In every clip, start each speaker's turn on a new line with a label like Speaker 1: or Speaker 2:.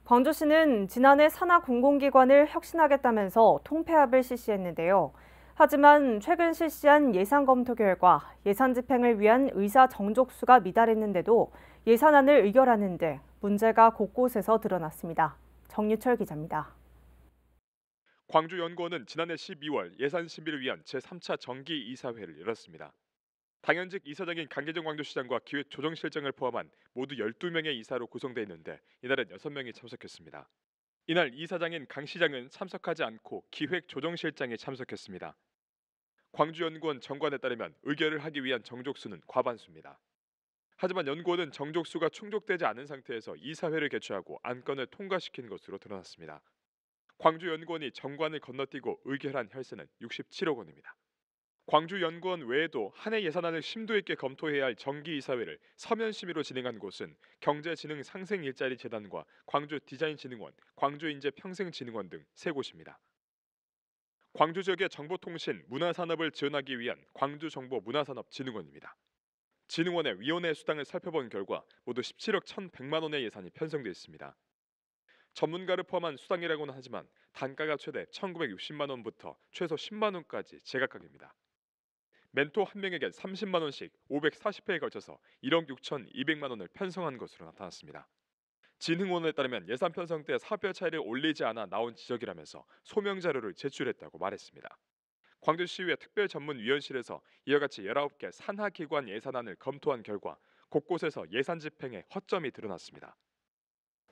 Speaker 1: 광주시는 지난해 산하 공공기관을 혁신하겠다면서 통폐합을 실시했는데요. 하지만 최근 실시한 예산 검토 결과 예산 집행을 위한 의사 정족수가 미달했는데도 예산안을 의결하는 등 문제가 곳곳에서 드러났습니다. 정유철 기자입니다.
Speaker 2: 광주연구원은 지난해 12월 예산 심의를 위한 제3차 정기 이사회를 열었습니다. 당연직 이사장인 강계정 광주시장과 기획조정실장을 포함한 모두 12명의 이사로 구성돼 있는데 이날은 6명이 참석했습니다. 이날 이사장인 강 시장은 참석하지 않고 기획조정실장이 참석했습니다. 광주연구원 정관에 따르면 의결을 하기 위한 정족수는 과반수입니다. 하지만 연구원은 정족수가 충족되지 않은 상태에서 이사회를 개최하고 안건을 통과시킨 것으로 드러났습니다. 광주연구원이 정관을 건너뛰고 의결한 혈세는 67억 원입니다. 광주연구원 외에도 한 해 예산안을 심도 있게 검토해야 할 정기이사회를 서면 심의로 진행한 곳은 경제지능상생일자리재단과 광주디자인진흥원, 광주인재평생진흥원 등 3곳입니다. 광주 지역의 정보통신, 문화산업을 지원하기 위한 광주정보문화산업진흥원입니다. 진흥원의 위원회 수당을 살펴본 결과 모두 17억 1,100만 원의 예산이 편성돼 있습니다. 전문가를 포함한 수당이라고는 하지만 단가가 최대 1,960만 원부터 최소 10만 원까지 제각각입니다. 멘토 한 명에게 30만 원씩 540회에 걸쳐서 1억 6,200만 원을 편성한 것으로 나타났습니다. 진흥원에 따르면 예산 편성 때 사별 차이를 올리지 않아 나온 지적이라면서 소명 자료를 제출했다고 말했습니다. 광주시의회 특별전문위원실에서 이와 같이 19개 산하기관 예산안을 검토한 결과 곳곳에서 예산 집행에 허점이 드러났습니다.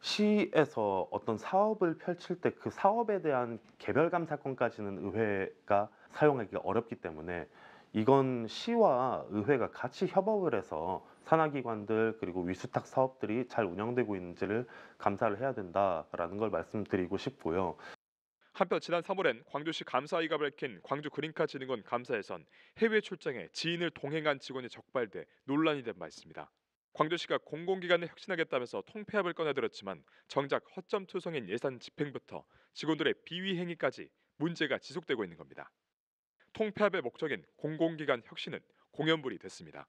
Speaker 3: 시에서 어떤 사업을 펼칠 때 그 사업에 대한 개별 감사권까지는 의회가 사용하기가 어렵기 때문에 이건 시와 의회가 같이 협업을 해서 산하기관들 그리고 위수탁 사업들이 잘 운영되고 있는지를 감사를 해야 된다라는 걸 말씀드리고 싶고요.
Speaker 2: 한편 지난 3월엔 광주시 감사위가 밝힌 광주그린카진흥원 감사에선 해외 출장에 지인을 동행한 직원이 적발돼 논란이 된 바 있습니다. 광주시가 공공기관을 혁신하겠다면서 통폐합을 꺼내들었지만 정작 허점투성인 예산 집행부터 직원들의 비위 행위까지 문제가 지속되고 있는 겁니다. 통폐합의 목적인 공공기관 혁신은 공연불이 됐습니다.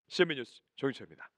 Speaker 2: CMB 뉴스 정유철입니다.